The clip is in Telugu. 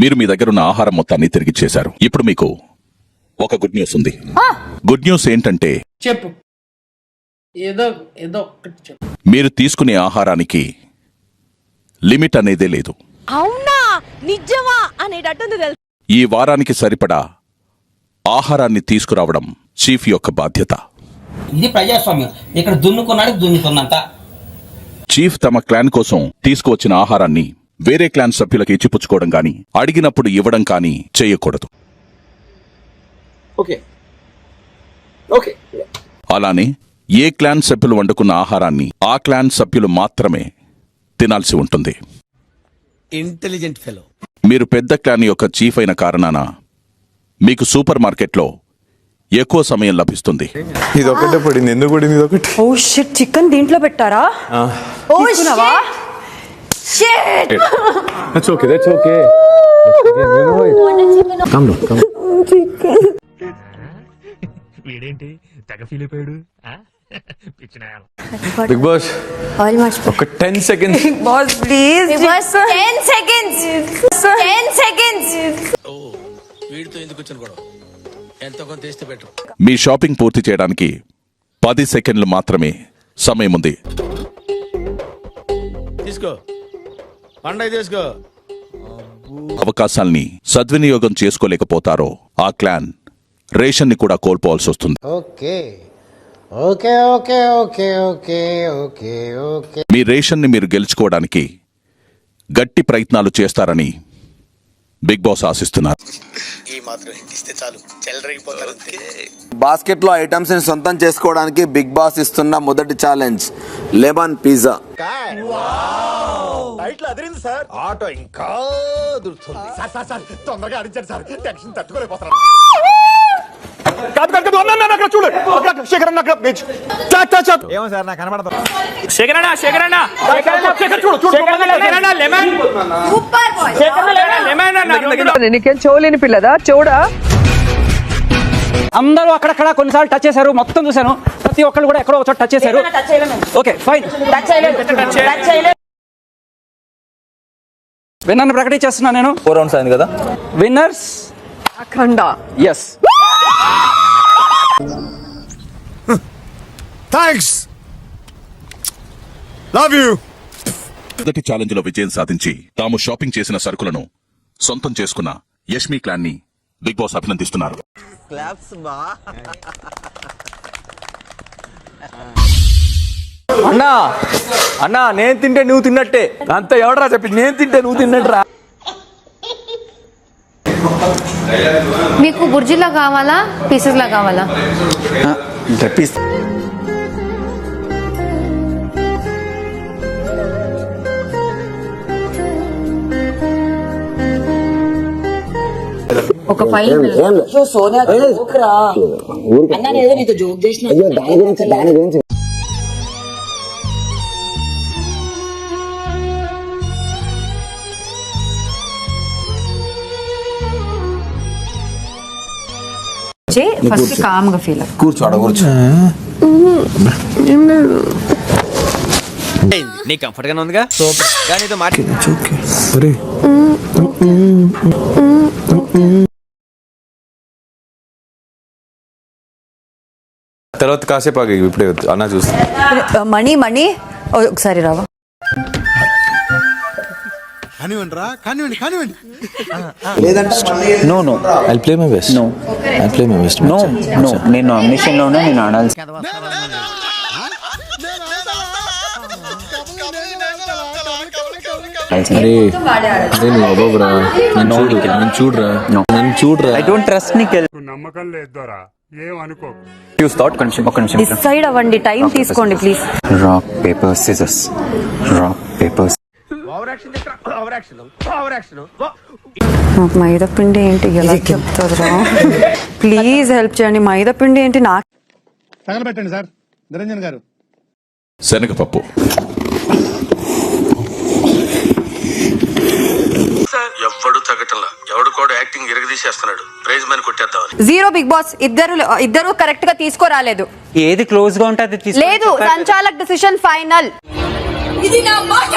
మీరు మీ దగ్గర ఉన్న ఆహారం మొత్తాన్ని తిరిగి చేశారు. ఇప్పుడు మీకు ఒక గుడ్ న్యూస్ ఉంది. గుడ్ న్యూస్ ఏంటంటే చెప్పు, ఏదో ఒక్కటి చెప్పు. మీరు తీసుకునే ఆహారానికి లిమిట్ అనేదే లేదు. అవునా నిజమా అనేటట్టుంది తెలుసు. ఈ వారానికి సరిపడా ఆహారాన్ని తీసుకురావడం చీఫ్ యొక్క బాధ్యత. ఇది ప్రజాస్వామ్యం. ఇక్కడ దున్నుకున్నాడు దున్నుకున్నంత. చీఫ్ తమ క్లాన్ కోసం తీసుకువచ్చిన ఆహారాన్ని వేరే క్లాన్ సభ్యులకు ఇచ్చిపుచ్చుకోవడం గాని, అడిగినప్పుడు ఇవ్వడం కానీ చేయకూడదు. అలానే ఏ క్లాన్ సభ్యులు వండుకున్న ఆహారాన్ని ఆ క్లాన్ సభ్యులు మాత్రమే తినాల్సి ఉంటుంది. Intelligent fellow. మీరు పెద్ద క్లాన్ యొక్క చీఫ్ అయిన కారణాన మీకు సూపర్ మార్కెట్లో ఎక్కువ సమయం లభిస్తుంది. ఇదొకటే పడింది. ఎందుకు పడింది ఇదొకటి? ఓ షిట్, చికెన్ దీంట్లో పెట్టారా? ఓ తీసుకున్నావా? Shit, That's okay. Come on. వీడేంటి తెగ ఫీల్ అయిపోయాడు. బిగ్ బాస్ ఒక 10 seconds. Boss please. Boss 10 seconds. 10 seconds. వీడితో ఎందుకు వచ్చిన గొడవ? ఎంతో కొంత తెస్తే బెటర్. మీ షాపింగ్ పూర్తి చేయడానికి 10 సెకండ్లు మాత్రమే సమయం ఉంది. తీసుకో, పండగ తీసుకో. అవకాశాల్ని సద్వినియోగం చేసుకోలేకపోతారో ఆ క్లాన్ రేషన్ ని కూడా కోల్పోవాల్సి వస్తుంది. మీ రేషన్ ని మీరు గెలుచుకోవడానికి గట్టి ప్రయత్నాలు చేస్తారని బిగ్ బాస్ ఆశిస్తున్నారు. బాస్కెట్ లో ఐటమ్స్ ని సొంతం చేసుకోవడానికి బిగ్ బాస్ ఇస్తున్న మొదటి ఛాలెంజ్ లెమన్ పిజ్జా. ఆటో ఇంకా తొందరగా అడిచారు సార్, టెన్షన్ తట్టుకోలేకపోతున్నారు. నీకేం చెవులేని పిల్లదా? చెవుడా? అందరూ అక్కడక్కడ కొన్నిసార్లు టచ్ చేశారు, మొత్తం చూశాను. ప్రతి ఒక్కరు కూడా ఎక్కడో చోట టచ్ చేశారు. Okay fine. విన్నర్ని ప్రకటించేస్తున్నా నేను. 4 rounds అయింది కదా. Winners Akhanda. Yes, thanks, love you. మొదటి ఛాలెంజ్ లో విజయం సాధించి తాము షాపింగ్ చేసిన సరుకులను సొంతం చేసుకున్న యష్మి క్లాన్ ని బిగ్ బాస్ అభినందిస్తున్నారు. అన్నా అన్నా, నేను తింటే నువ్వు తిన్నట్టే. అంత ఎవడరా చెప్పింది? నేను తింటే నువ్వు తిన్నట్రా. మీకు బుర్జీలా కావాలా, పీసెస్ లా కావాలా? ఒక 5 సోనియా అన్నా ఏదో నీతో జోక్ చేసిన. దాని గురించి ఫస్ట్ కామ్ గా ఫీల్. కూర్చో. నీ కంఫర్ట్ గానే ఉందిగా? సూపర్. కానీ ఇదో మాట తర్వాత కాసేపు ఆగి ఇప్పుడే అన్న చూస్తా. మణి ఒకసారి రావా? కానివ్వండి. No I'll play my best. No నేను నామినేషన్ లో ఉన్నా, నేను ఆడాల్సి. చూడరా. I don't trust Nikhil. నమ్మకం లేదురా, ఏమనుకో. ఒక నిమిషం. డిసైడ్ అవ్వండి, టైం తీసుకోండి ప్లీజ్. Rock paper scissors. నాకు మైదా పిండి ఏంటి ఎలా చెప్తారా? ప్లీజ్ హెల్ప్ చేయండి. మైదా పిండి ఏంటి? నాకు తగలబెట్టండి సార్ నిరంజన్ గారు. శనగపప్పు, ఎవడు తగ్గటంలా, ఎవడు కూడా యాక్టింగ్ ఎరగదీసేస్తున్నాడు. ప్రైజ్ మని కొట్టేద్దామని. 0 బిగ్ బాస్. ఇద్దరు కరెక్ట్ గా తీసుకోరాలేదు. ఏది క్లోజ్ గా ఉంటుంది లేదు, సంచాలక్ డిసిషన్ ఫైనల్. ఇది నా మాట.